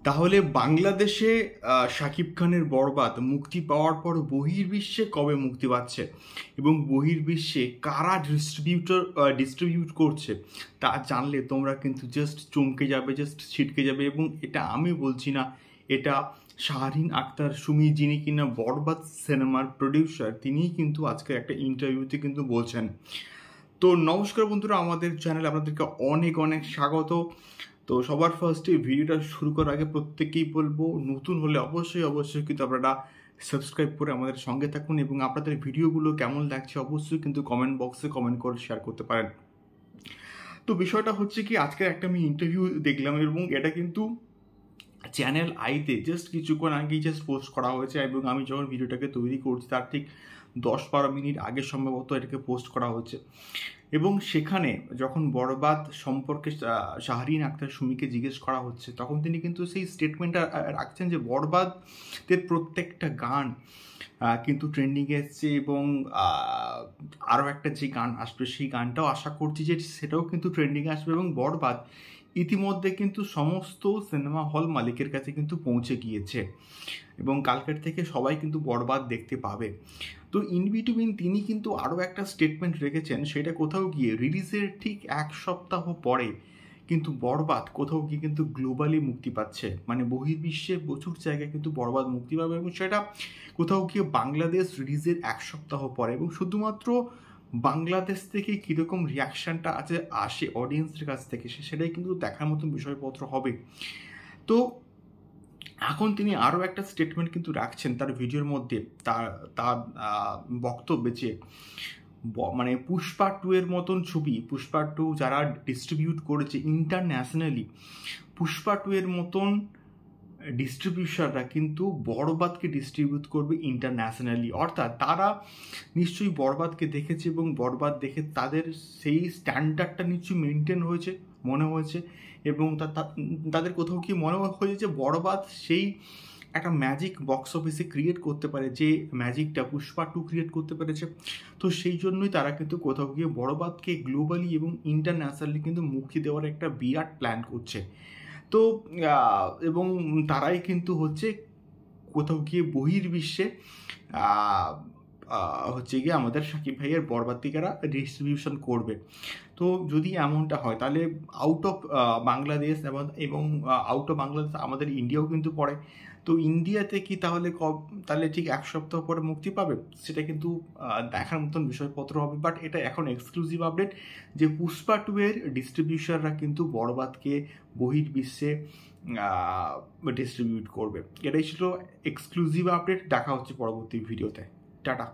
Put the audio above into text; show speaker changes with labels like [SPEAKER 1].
[SPEAKER 1] তাহলে বাংলাদেশে শাকিব খানের বরবাদ মুক্তি পাওয়ার পর বহির্বিশ্বে কবে মুক্তি পাচ্ছে এবং বহির্বিশ্বে কারা ডিস্ট্রিবিউট করছে তা জানলে তোমরা কিন্তু জাস্ট চমকে যাবে, জাস্ট ছিটকে যাবে। এবং এটা আমি বলছি না, এটা শাহরিন আক্তার সুমি, যিনি কিনা বরবাদ সিনেমার প্রডিউসার, তিনিই কিন্তু আজকে একটা ইন্টারভিউতে কিন্তু বলছেন। তো নমস্কার বন্ধুরা, আমাদের চ্যানেলে আপনাদেরকে অনেক অনেক স্বাগত। তো সবার ফার্স্টে ভিডিওটা শুরু করার আগে প্রত্যেকেই বলবো, নতুন হলে অবশ্যই কিন্তু আপনারা সাবস্ক্রাইব করে আমাদের সঙ্গে থাকুন এবং আপনাদের ভিডিওগুলো কেমন লাগছে অবশ্যই কিন্তু কমেন্ট বক্সে কমেন্ট করে শেয়ার করতে পারেন। তো বিষয়টা হচ্ছে কি, আজকে একটা আমি ইন্টারভিউ দেখলাম এবং এটা কিন্তু চ্যানেল আইতে জাস্ট কিছুক্ষণ আগেই জাস্ট পোস্ট করা হয়েছে এবং আমি যখন ভিডিওটাকে তৈরি করছি তার ঠিক 10-12 মিনিট আগে সম্ভবত এটাকে পোস্ট করা হয়েছে। এবং সেখানে যখন বরবাদ সম্পর্কে শাহরিন আক্তার সুমিকে জিজ্ঞেস করা হচ্ছে, তখন তিনি কিন্তু সেই স্টেটমেন্টটা রাখছেন যে বরবাদের প্রত্যেকটা গান কিন্তু ট্রেন্ডিংয়ে এসছে এবং আরও একটা যে গান আসবে সেই গানটাও আশা করছি যে সেটাও কিন্তু ট্রেন্ডিংয়ে আসবে। এবং বরবাদ ইতিমধ্যে কিন্তু সমস্ত সিনেমা হল মালিকের কাছে কিন্তু পৌঁছে গিয়েছে এবং কালকের থেকে সবাই কিন্তু বরবাদ দেখতে পাবে। তো ইন বিটুইন তিনি কিন্তু আরও একটা স্টেটমেন্ট রেখেছেন, সেটা কোথাও গিয়ে রিলিজের ঠিক 1 সপ্তাহ পরে কিন্তু বরবাদ কোথাও গিয়ে কিন্তু গ্লোবালি মুক্তি পাচ্ছে, মানে বহির্বিশ্বে প্রচুর জায়গায় কিন্তু বরবাদ মুক্তি পাবে এবং সেটা কোথাও গিয়ে বাংলাদেশ রিলিজের 1 সপ্তাহ পরে। এবং শুধুমাত্র বাংলাদেশ থেকে কীরকম রিয়াকশানটা আসে অডিয়েন্সের কাছ থেকে সেটাই কিন্তু দেখার মতন বিষয়পত্র হবে। তো এখন তিনি আরও একটা স্টেটমেন্ট কিন্তু রাখছেন তার ভিডিওর মধ্যে, তার বক্তব্যে যে মানে পুষ্পা 2 এর মতন ছবি, পুষ্পা 2 যারা ডিস্ট্রিবিউট করেছে ইন্টারন্যাশনালি, পুষ্পা 2 এর মতন ডিস্ট্রিবিউশনরা কিন্তু বরবাদকে ডিস্ট্রিবিউট করবে ইন্টারন্যাশনালি। অর্থাৎ তারা নিশ্চয়ই বরবাদকে দেখেছে এবং বরবাদ দেখে তাদের সেই স্ট্যান্ডার্ডটা নিশ্চয়ই মেনটেন হয়েছে মনে হয়েছে এবং তাদের কোথাও কি মনে হয়েছে যে বরবাদ সেই একটা ম্যাজিক বক্স অফিসে ক্রিয়েট করতে পারে, যে ম্যাজিকটা পুষ্পা 2 ক্রিয়েট করতে পেরেছে। তো সেই জন্যই তারা কিন্তু কোথাও গিয়ে বরবাদকে গ্লোবালি এবং ইন্টারন্যাশনালি কিন্তু মুক্তি দেওয়ার একটা বিরাট প্ল্যান করছে। তো এবং তারাই কিন্তু হচ্ছে কোথাও গিয়ে বহির্বিশ্বে হচ্ছে গিয়ে আমাদের শাকিব ভাইয়ের বরবাদিকারা ডিস্ট্রিবিউশন করবে। তো যদি এমনটা হয় তাহলে আউট অফ বাংলাদেশ এবং আউট অফ বাংলাদেশ আমাদের ইন্ডিয়াও কিন্তু পড়ে। তো ইন্ডিয়াতে কি তাহলে ঠিক 1 সপ্তাহ পরে মুক্তি পাবে, সেটা কিন্তু দেখার মতন বিষয়পত্র হবে। বাট এটা এখন এক্সক্লুসিভ আপডেট যে পুষ্পা 2 এর ডিস্ট্রিবিউশনরা কিন্তু বরবাদকে বহির্বিশ্বে ডিস্ট্রিবিউট করবে। এটাই ছিল এক্সক্লুসিভ আপডেট। দেখা হচ্ছে পরবর্তী ভিডিওতে। টাটা।